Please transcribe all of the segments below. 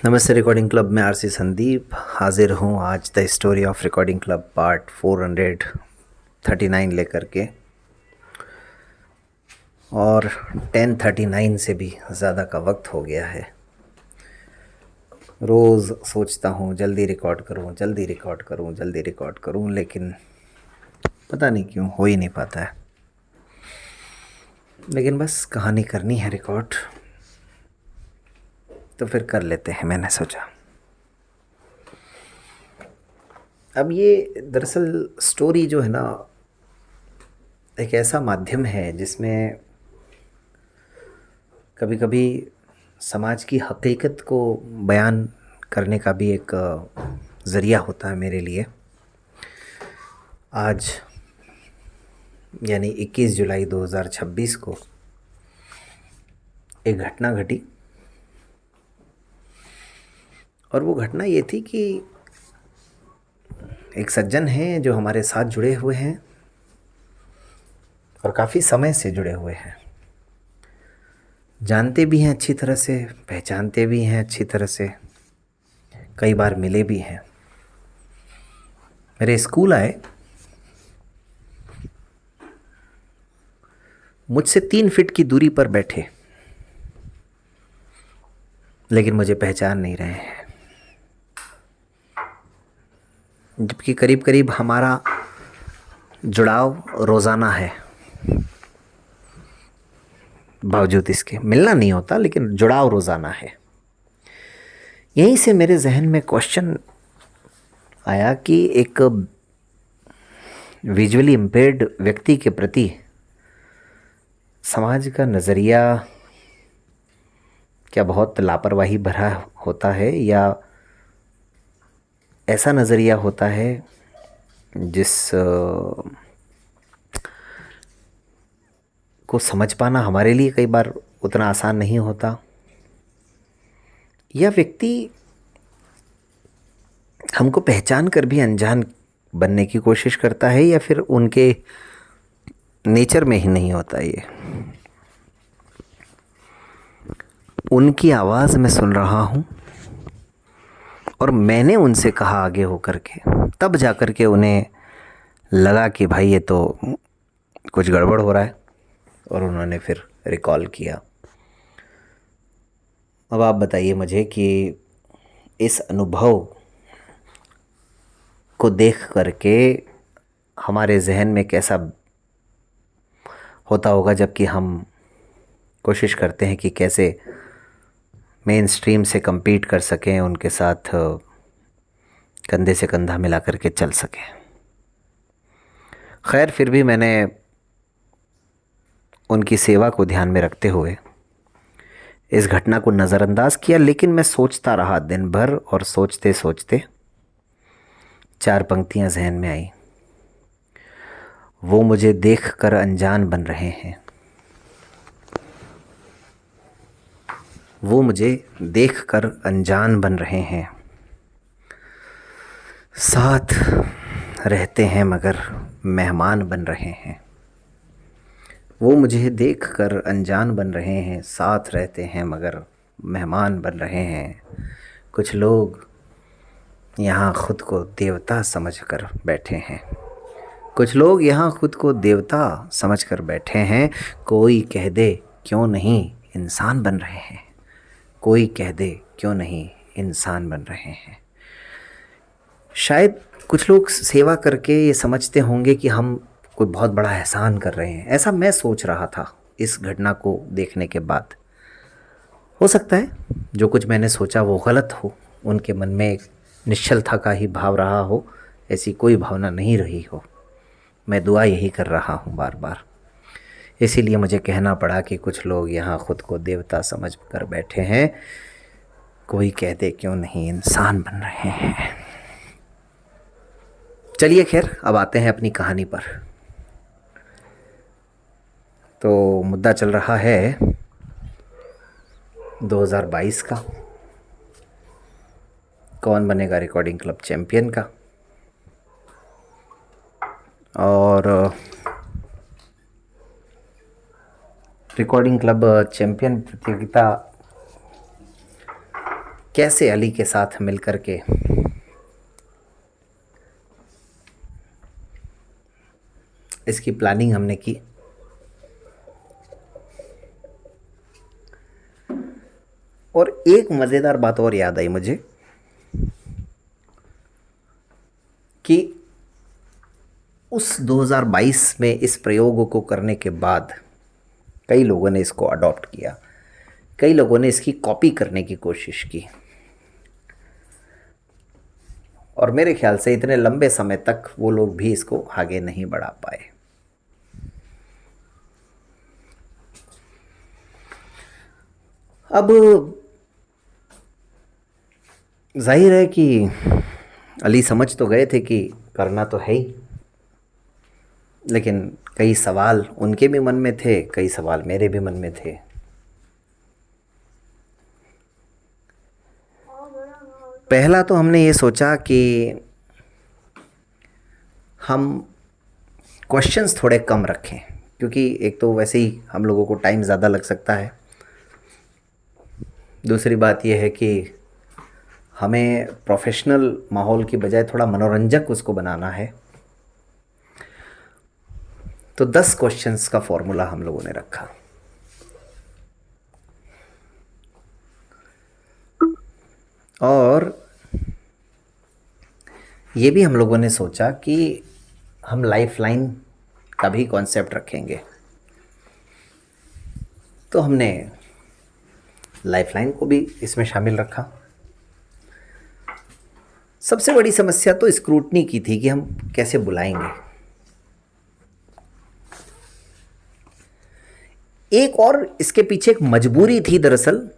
नमस्ते recording club में RC Sandeep हाजिर हूँ आज the story of recording club part 439 लेकर के। और 1039 से भी ज़्यादा का वक्त हो गया है। रोज़ सोचता हूँ जल्दी रिकॉर्ड करूँ जल्दी रिकॉर्ड करूँ जल्दी रिकॉर्ड करूँ, लेकिन पता नहीं क्यों हो ही नहीं पाता है। लेकिन बस कहानी करनी है रिकॉर्ड, तो फिर कर लेते हैं, मैंने सोचा। अब ये दरअसल स्टोरी जो है ना, एक ऐसा माध्यम है जिसमें कभी कभी समाज की हकीकत को बयान करने का भी एक ज़रिया होता है मेरे लिए। आज यानी 21 जुलाई 2026 को एक घटना घटी, और वो घटना ये थी कि एक सज्जन हैं जो हमारे साथ जुड़े हुए हैं और काफ़ी समय से जुड़े हुए हैं, जानते भी हैं अच्छी तरह से, पहचानते भी हैं अच्छी तरह से, कई बार मिले भी हैं। मेरे स्कूल आए, मुझसे 3 फीट की दूरी पर बैठे, लेकिन मुझे पहचान नहीं रहे हैं, जबकि करीब करीब हमारा जुड़ाव रोज़ाना है। बावजूद इसके मिलना नहीं होता, लेकिन जुड़ाव रोज़ाना है। यहीं से मेरे जहन में क्वेश्चन आया कि एक विजुअली इम्पेयर्ड व्यक्ति के प्रति समाज का नज़रिया क्या बहुत लापरवाही भरा होता है, या ऐसा नज़रिया होता है जिस को समझ पाना हमारे लिए कई बार उतना आसान नहीं होता। यह व्यक्ति हमको पहचान कर भी अनजान बनने की कोशिश करता है, या फिर उनके नेचर में ही नहीं होता ये। उनकी आवाज़ मैं सुन रहा हूँ और मैंने उनसे कहा आगे होकर के, तब जाकर के उन्हें लगा कि भाई ये तो कुछ गड़बड़ हो रहा है, और उन्होंने फिर रिकॉल किया। अब आप बताइए मुझे कि इस अनुभव को देख करके हमारे जहन में कैसा होता होगा, जबकि हम कोशिश करते हैं कि कैसे मेन स्ट्रीम से compete कर सकें, उनके साथ कंधे से कंधा मिला करके चल सकें। खैर, फिर भी मैंने उनकी सेवा को ध्यान में रखते हुए इस घटना को नज़रअंदाज किया, लेकिन मैं सोचता रहा दिन भर, और सोचते सोचते 4 पंक्तियां जहन में आई। वो मुझे देखकर अनजान बन रहे हैं, वो मुझे देखकर अनजान बन रहे हैं, साथ रहते हैं मगर मेहमान बन रहे हैं। वो मुझे देखकर अनजान बन रहे हैं, साथ रहते हैं मगर मेहमान बन रहे हैं। कुछ लोग यहाँ खुद को देवता समझकर बैठे हैं, कुछ लोग यहाँ खुद को देवता समझकर बैठे हैं। कोई कह दे क्यों नहीं इंसान बन रहे हैं, कोई कह दे क्यों नहीं इंसान बन रहे हैं। शायद कुछ लोग सेवा करके ये समझते होंगे कि हम कोई बहुत बड़ा एहसान कर रहे हैं, ऐसा मैं सोच रहा था इस घटना को देखने के बाद। हो सकता है जो कुछ मैंने सोचा वो गलत हो, उनके मन में एक निश्चलता का ही भाव रहा हो, ऐसी कोई भावना नहीं रही हो। मैं दुआ यही कर रहा हूँ बार बार। इसीलिए मुझे कहना पड़ा कि कुछ लोग यहाँ खुद को देवता समझ कर बैठे हैं, कोई कह दे क्यों नहीं इंसान बन रहे हैं। चलिए खैर, अब आते हैं अपनी कहानी पर। तो मुद्दा चल रहा है 2022 का, कौन बनेगा रिकॉर्डिंग क्लब चैंपियन का। और रिकॉर्डिंग क्लब चैंपियन प्रतियोगिता कैसे अली के साथ मिलकर के इसकी प्लानिंग हमने की। और एक मज़ेदार बात और याद आई मुझे कि उस 2022 में इस प्रयोग को करने के बाद कई लोगों ने इसको अडॉप्ट किया, कई लोगों ने इसकी कॉपी करने की कोशिश की, और मेरे ख्याल से इतने लंबे समय तक वो लोग भी इसको आगे नहीं बढ़ा पाए। अब जाहिर है कि अली समझ तो गए थे कि करना तो है ही, लेकिन कई सवाल उनके भी मन में थे, कई सवाल मेरे भी मन में थे। पहला तो हमने ये सोचा कि हम क्वेश्चंस थोड़े कम रखें, क्योंकि एक तो वैसे ही हम लोगों को टाइम ज़्यादा लग सकता है, दूसरी बात यह है कि हमें प्रोफेशनल माहौल की बजाय थोड़ा मनोरंजक उसको बनाना है। तो 10 क्वेश्चंस का फॉर्मूला हम लोगों ने रखा, और ये भी हम लोगों ने सोचा कि हम लाइफलाइन का भी कॉन्सेप्ट रखेंगे। तो हमने लाइफलाइन को भी इसमें शामिल रखा। सबसे बड़ी समस्या तो स्क्रूटनी की थी कि हम कैसे बुलाएंगे। एक और इसके पीछे एक मजबूरी थी दरअसल,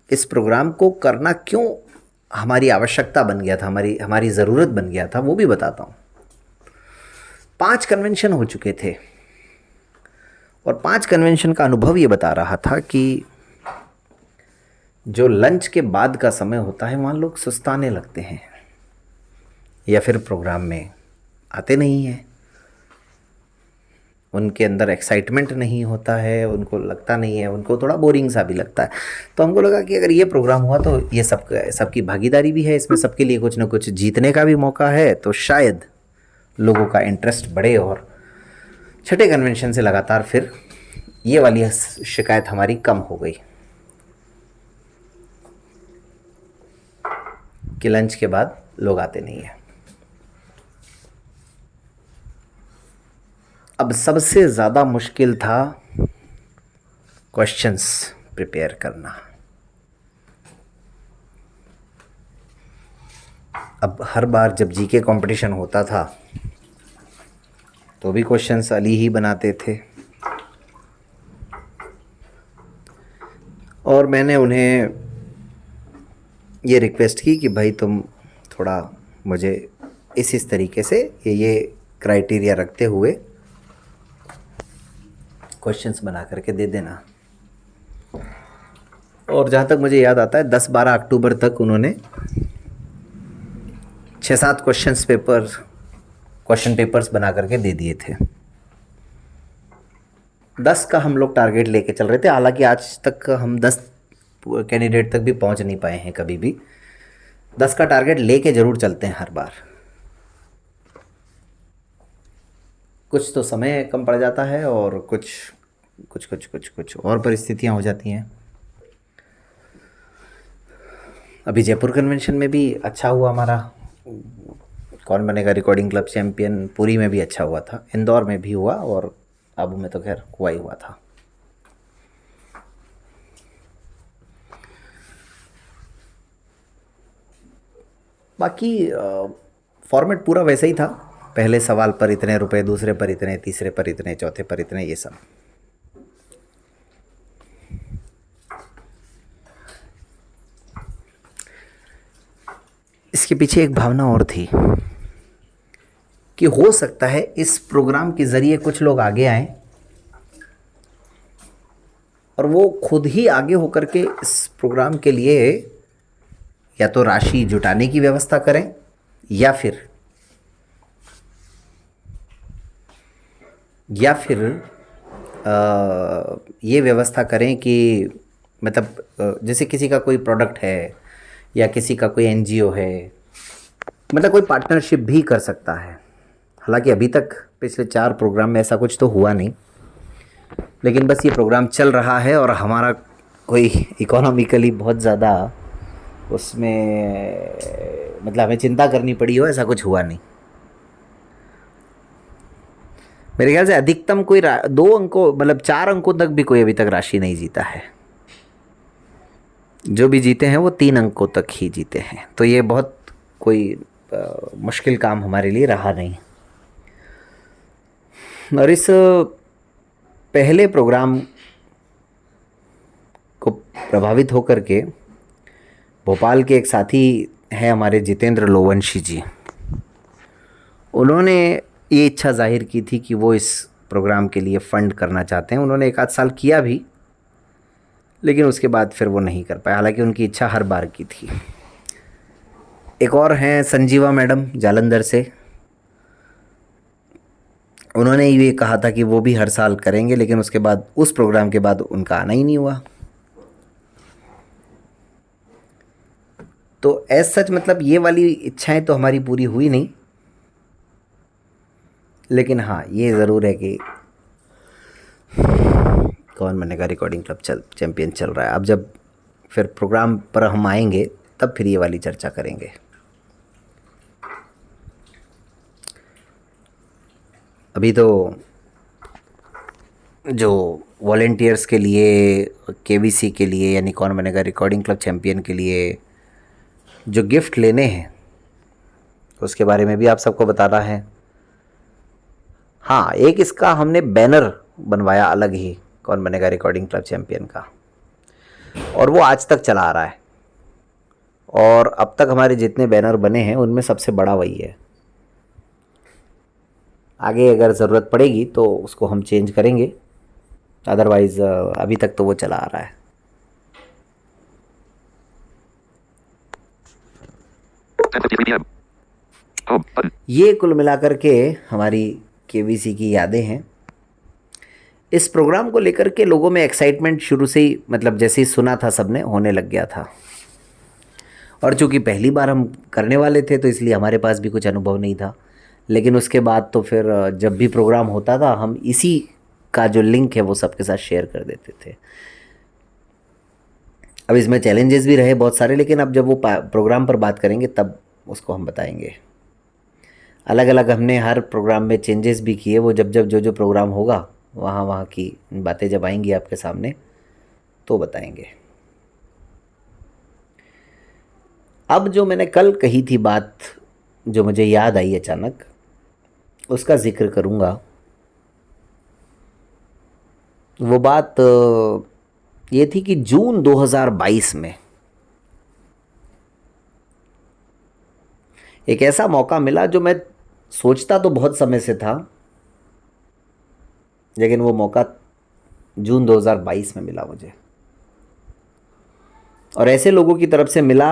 इस प्रोग्राम को करना क्यों हमारी आवश्यकता बन गया था, हमारी ज़रूरत बन गया था, वो भी बताता हूँ। 5 कन्वेंशन हो चुके थे, और 5 कन्वेंशन का अनुभव ये बता रहा था कि जो लंच के बाद का समय होता है वहाँ लोग सुस्ताने लगते हैं, या फिर प्रोग्राम में आते नहीं हैं, उनके अंदर एक्साइटमेंट नहीं होता है, उनको लगता नहीं है, उनको थोड़ा बोरिंग सा भी लगता है। तो हमको लगा कि अगर ये प्रोग्राम हुआ तो ये सबकी भागीदारी भी है इसमें, सबके लिए कुछ ना कुछ जीतने का भी मौका है, तो शायद लोगों का इंटरेस्ट बढ़े। और छठे कन्वेंशन से लगातार फिर ये वाली शिकायत हमारी कम हो गई कि लंच के बाद लोग आते नहीं हैं। अब सबसे ज़्यादा मुश्किल था क्वेश्चंस प्रिपेयर करना। अब हर बार जब जीके कंपटीशन होता था तो भी क्वेश्चंस अली ही बनाते थे, और मैंने उन्हें ये रिक्वेस्ट की कि भाई तुम थोड़ा मुझे इस तरीके से ये क्राइटेरिया रखते हुए क्वेश्चंस बना करके दे देना। और जहाँ तक मुझे याद आता है 10-12 अक्टूबर तक उन्होंने 6-7 क्वेश्चन पेपर्स बना करके दे दिए थे। 10 का हम लोग टारगेट लेके चल रहे थे, हालांकि आज तक हम 10 कैंडिडेट तक भी पहुंच नहीं पाए हैं कभी भी। 10 का टारगेट लेके ज़रूर चलते हैं हर बार। कुछ तो समय कम पड़ जाता है, और कुछ और परिस्थितियां हो जाती हैं। अभी जयपुर कन्वेंशन में भी अच्छा हुआ हमारा, कौन बनेगा रिकॉर्डिंग क्लब चैम्पियन, पुरी में भी अच्छा हुआ था, इंदौर में भी हुआ, और आबू में तो खैर हुआ ही हुआ था। बाकी फॉर्मेट पूरा वैसा ही था, पहले सवाल पर इतने रुपए, दूसरे पर इतने, तीसरे पर इतने, चौथे पर इतने, ये सब। इसके पीछे एक भावना और थी कि हो सकता है इस प्रोग्राम के ज़रिए कुछ लोग आगे आएं, और वो खुद ही आगे होकर के इस प्रोग्राम के लिए या तो राशि जुटाने की व्यवस्था करें, या फिर ये व्यवस्था करें कि मतलब जैसे किसी का कोई प्रोडक्ट है या किसी का कोई एनजीओ है, मतलब कोई पार्टनरशिप भी कर सकता है। हालांकि अभी तक पिछले 4 प्रोग्राम में ऐसा कुछ तो हुआ नहीं, लेकिन बस ये प्रोग्राम चल रहा है और हमारा कोई इकोनॉमिकली बहुत ज़्यादा उसमें मतलब हमें चिंता करनी पड़ी हो, ऐसा कुछ हुआ नहीं। मेरे ख्याल से अधिकतम कोई 2 अंकों मतलब 4 अंकों तक भी कोई अभी तक राशि नहीं जीता है। जो भी जीते हैं वो 3 अंकों तक ही जीते हैं, तो ये बहुत कोई मुश्किल काम हमारे लिए रहा नहीं। और इस पहले प्रोग्राम को प्रभावित होकर के भोपाल के एक साथी हैं हमारे जितेंद्र लोवंशी जी, उन्होंने ये इच्छा जाहिर की थी कि वो इस प्रोग्राम के लिए फ़ंड करना चाहते हैं। उन्होंने 1 आध साल किया भी, लेकिन उसके बाद फिर वो नहीं कर पाए, हालांकि उनकी इच्छा हर बार की थी। एक और हैं संजीवा मैडम जालंधर से, उन्होंने ये कहा था कि वो भी हर साल करेंगे, लेकिन उसके बाद उस प्रोग्राम के बाद उनका आना ही नहीं हुआ। तो एज सच मतलब ये वाली इच्छाएं तो हमारी पूरी हुई नहीं, लेकिन हाँ ये ज़रूर है कि कौन बनेगा रिकॉर्डिंग क्लब चैम्पियन चल रहा है। अब जब फिर प्रोग्राम पर हम आएंगे तब फिर ये वाली चर्चा करेंगे। अभी तो जो वॉलेंटियर्स के लिए, केबीसी के लिए यानी कौन बनेगा रिकॉर्डिंग क्लब चैम्पियन के लिए जो गिफ्ट लेने हैं उसके बारे में भी आप सबको बताना है। हाँ, एक इसका हमने बैनर बनवाया अलग ही कौन बनेगा रिकॉर्डिंग क्लब चैम्पियन का, और वो आज तक चला आ रहा है, और अब तक हमारे जितने बैनर बने हैं उनमें सबसे बड़ा वही है। आगे अगर ज़रूरत पड़ेगी तो उसको हम चेंज करेंगे, अदरवाइज़ अभी तक तो वो चला आ रहा है। ये कुल मिलाकर के हमारी केबीसी की यादें हैं। इस प्रोग्राम को लेकर के लोगों में एक्साइटमेंट शुरू से ही, मतलब जैसे ही सुना था सबने, होने लग गया था। और चूँकि पहली बार हम करने वाले थे तो इसलिए हमारे पास भी कुछ अनुभव नहीं था, लेकिन उसके बाद तो फिर जब भी प्रोग्राम होता था हम इसी का जो लिंक है वो सबके साथ शेयर कर देते थे। अब इसमें चैलेंजेस भी रहे बहुत सारे, लेकिन अब जब वो प्रोग्राम पर बात करेंगे तब उसको हम बताएंगे। अलग अलग हमने हर प्रोग्राम में चेंजेस भी किए, वो जब जब जो प्रोग्राम होगा वहाँ की बातें जब आएंगी आपके सामने तो बताएंगे। अब जो मैंने कल कही थी बात, जो मुझे याद आई अचानक, उसका जिक्र करूँगा। वो बात ये थी कि जून 2022 में एक ऐसा मौका मिला जो मैं सोचता तो बहुत समय से था, लेकिन वो मौका जून 2022 में मिला मुझे, और ऐसे लोगों की तरफ से मिला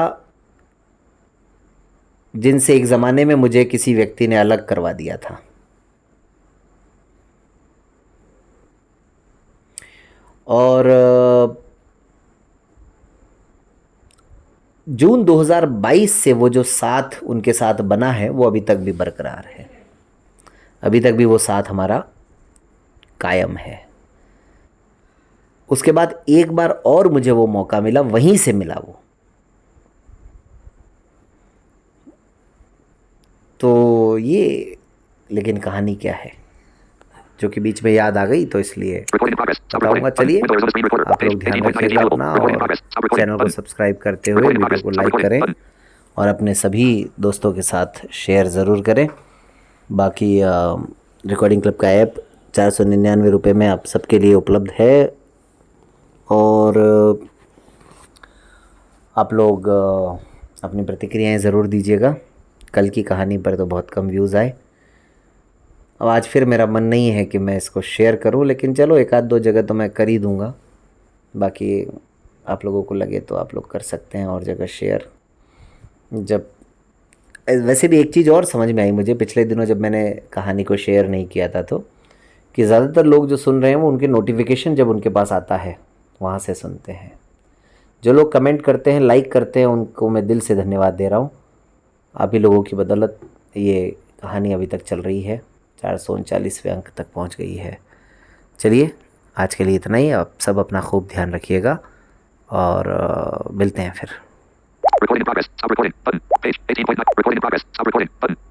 जिनसे एक ज़माने में मुझे किसी व्यक्ति ने अलग करवा दिया था। और जून 2022 से वो जो साथ उनके साथ बना है वो अभी तक भी बरकरार है, अभी तक भी वो साथ हमारा कायम है। उसके बाद एक बार और मुझे वो मौका मिला, वहीं से मिला वो। तो ये लेकिन कहानी क्या है जो कि बीच में याद आ गई, तो इसलिए बताऊंगा। चलिए, आप लोग ध्यान रखिएगा अपना, और चैनल को सब्सक्राइब करते हुए वीडियो को लाइक करें और अपने सभी दोस्तों के साथ शेयर ज़रूर करें। बाकी रिकॉर्डिंग क्लब का ऐप 499 रुपये में आप सबके लिए उपलब्ध है, और आप लोग अपनी प्रतिक्रियाएं ज़रूर दीजिएगा। कल की कहानी पर तो बहुत कम व्यूज़ आए। अब आज फिर मेरा मन नहीं है कि मैं इसको शेयर करूं, लेकिन चलो 1 आध 2 जगह तो मैं कर ही दूंगा। बाकी आप लोगों को लगे तो आप लोग कर सकते हैं और जगह शेयर। जब वैसे भी एक चीज़ और समझ में आई मुझे पिछले दिनों जब मैंने कहानी को शेयर नहीं किया था, तो कि ज़्यादातर लोग जो सुन रहे हैं वो उनके नोटिफिकेशन जब उनके पास आता है वहाँ से सुनते हैं। जो लोग कमेंट करते हैं, लाइक करते हैं, उनको मैं दिल से धन्यवाद दे रहा हूँ। आप ही लोगों की बदौलत ये कहानी अभी तक चल रही है, 439वें अंक तक पहुँच गई है। चलिए आज के लिए इतना ही। आप सब अपना खूब ध्यान रखिएगा और मिलते हैं फिर। Recording in progress. Stop recording. Button. Page 18.9. Recording in progress. Stop recording. Button.